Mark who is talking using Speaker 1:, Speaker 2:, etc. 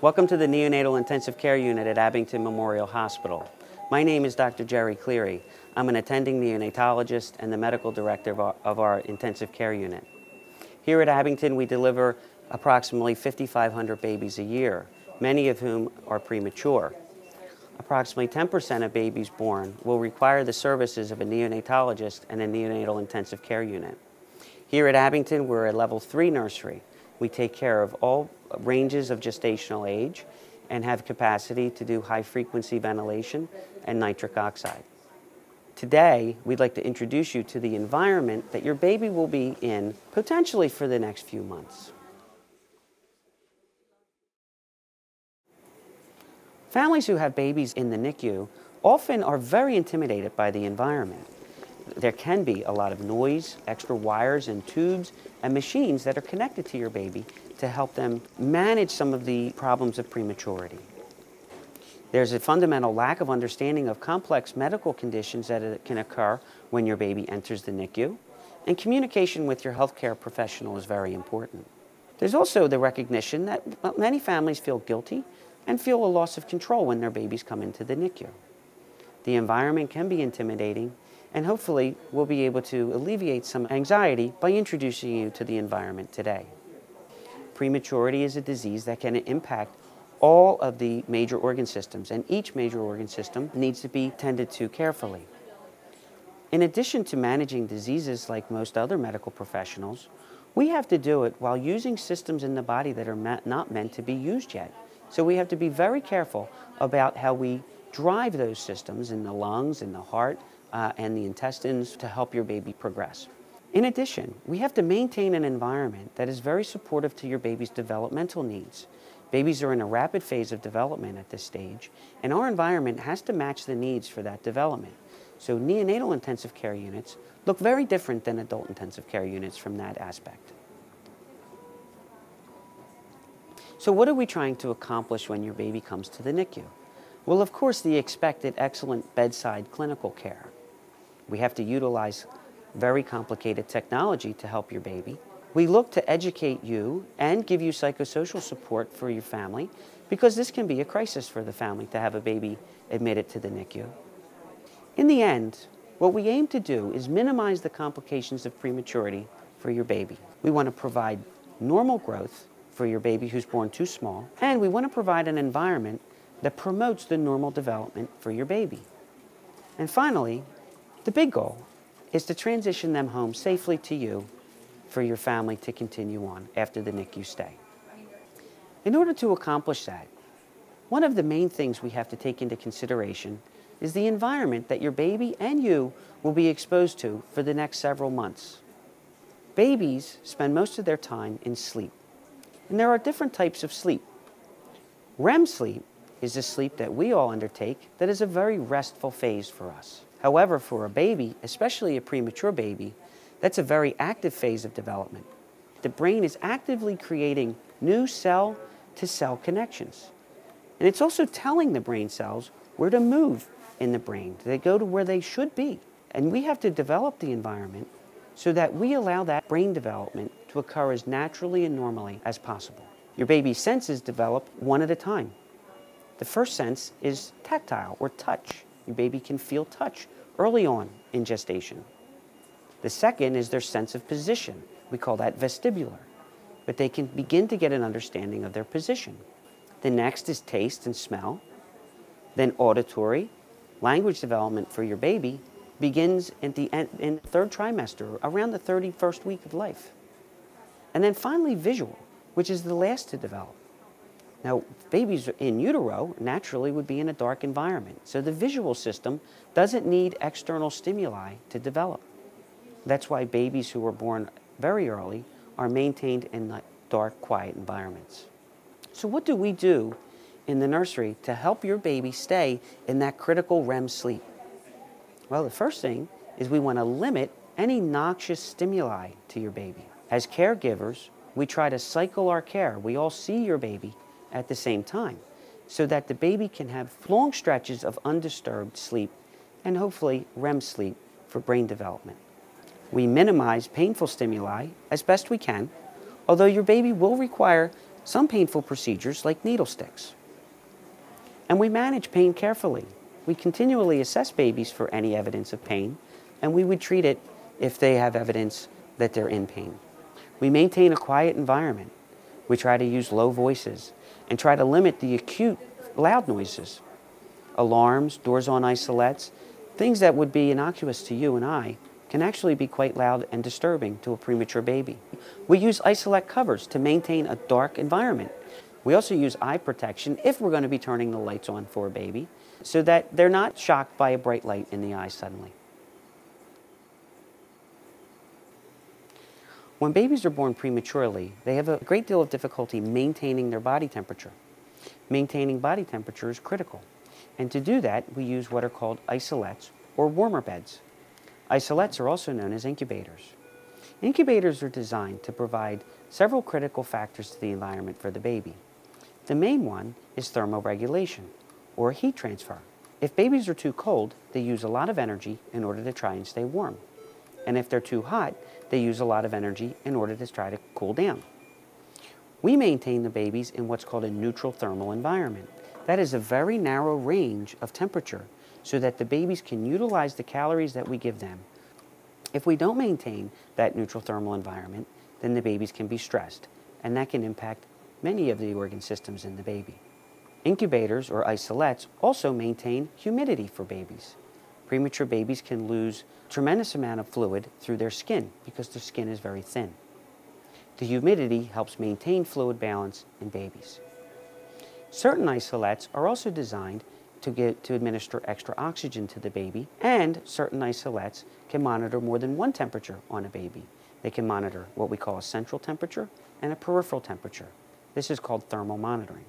Speaker 1: Welcome to the Neonatal Intensive Care Unit at Abington Memorial Hospital. My name is Dr. Jerry Cleary. I'm an attending neonatologist and the medical director of our intensive care unit. Here at Abington, we deliver approximately 5,500 babies a year, many of whom are premature. Approximately 10% of babies born will require the services of a neonatologist and a neonatal intensive care unit. Here at Abington, we're a level 3 nursery. We take care of all ranges of gestational age and have capacity to do high-frequency ventilation and nitric oxide. Today, we'd like to introduce you to the environment that your baby will be in potentially for the next few months. Families who have babies in the NICU often are very intimidated by the environment. There can be a lot of noise, extra wires and tubes and machines that are connected to your baby to help them manage some of the problems of prematurity. There's a fundamental lack of understanding of complex medical conditions that can occur when your baby enters the NICU, and communication with your healthcare professional is very important. There's also the recognition that many families feel guilty and feel a loss of control when their babies come into the NICU. The environment can be intimidating, and hopefully we'll be able to alleviate some anxiety by introducing you to the environment today. Prematurity is a disease that can impact all of the major organ systems, and each major organ system needs to be tended to carefully. In addition to managing diseases like most other medical professionals, we have to do it while using systems in the body that are not meant to be used yet. So we have to be very careful about how we drive those systems in the lungs, in the heart, and the intestines to help your baby progress. In addition, we have to maintain an environment that is very supportive to your baby's developmental needs. Babies are in a rapid phase of development at this stage, and our environment has to match the needs for that development. So neonatal intensive care units look very different than adult intensive care units from that aspect. So what are we trying to accomplish when your baby comes to the NICU? Well, of course, the expected excellent bedside clinical care. We have to utilize very complicated technology to help your baby. We look to educate you and give you psychosocial support for your family, because this can be a crisis for the family to have a baby admitted to the NICU. In the end, what we aim to do is minimize the complications of prematurity for your baby. We want to provide normal growth for your baby who's born too small, and we want to provide an environment that promotes the normal development for your baby. And finally, the big goal is to transition them home safely to you for your family to continue on after the NICU stay. In order to accomplish that, one of the main things we have to take into consideration is the environment that your baby and you will be exposed to for the next several months. Babies spend most of their time in sleep, and there are different types of sleep. REM sleep is a sleep that we all undertake that is a very restful phase for us. However, for a baby, especially a premature baby, that's a very active phase of development. The brain is actively creating new cell-to-cell connections. And it's also telling the brain cells where to move in the brain. They go to where they should be. And we have to develop the environment so that we allow that brain development to occur as naturally and normally as possible. Your baby's senses develop one at a time. The first sense is tactile or touch. Your baby can feel touch early on in gestation. The second is their sense of position. We call that vestibular. But they can begin to get an understanding of their position. The next is taste and smell. Then auditory. Language development for your baby begins at the end, in the third trimester, around the 31st week of life. And then finally visual, which is the last to develop. Now, babies in utero naturally would be in a dark environment, so the visual system doesn't need external stimuli to develop. That's why babies who are born very early are maintained in dark, quiet environments. So what do we do in the nursery to help your baby stay in that critical REM sleep? Well, the first thing is we want to limit any noxious stimuli to your baby. As caregivers, we try to cycle our care. We all see your baby at the same time, so that the baby can have long stretches of undisturbed sleep and hopefully REM sleep for brain development. We minimize painful stimuli as best we can, although your baby will require some painful procedures like needle sticks. And we manage pain carefully. We continually assess babies for any evidence of pain, and we would treat it if they have evidence that they're in pain. We maintain a quiet environment. We try to use low voices and try to limit the acute loud noises. Alarms, doors on isolettes, things that would be innocuous to you and I can actually be quite loud and disturbing to a premature baby. We use isolette covers to maintain a dark environment. We also use eye protection if we're going to be turning the lights on for a baby so that they're not shocked by a bright light in the eye suddenly. When babies are born prematurely, they have a great deal of difficulty maintaining their body temperature. Maintaining body temperature is critical. And to do that, we use what are called isolettes or warmer beds. Isolettes are also known as incubators. Incubators are designed to provide several critical factors to the environment for the baby. The main one is thermoregulation, or heat transfer. If babies are too cold, they use a lot of energy in order to try and stay warm. And if they're too hot, they use a lot of energy in order to try to cool down. We maintain the babies in what's called a neutral thermal environment. That is a very narrow range of temperature so that the babies can utilize the calories that we give them. If we don't maintain that neutral thermal environment, then the babies can be stressed, and that can impact many of the organ systems in the baby. Incubators or isolettes also maintain humidity for babies. Premature babies can lose a tremendous amount of fluid through their skin because their skin is very thin. The humidity helps maintain fluid balance in babies. Certain isolettes are also designed to administer extra oxygen to the baby, and certain isolettes can monitor more than one temperature on a baby. They can monitor what we call a central temperature and a peripheral temperature. This is called thermal monitoring.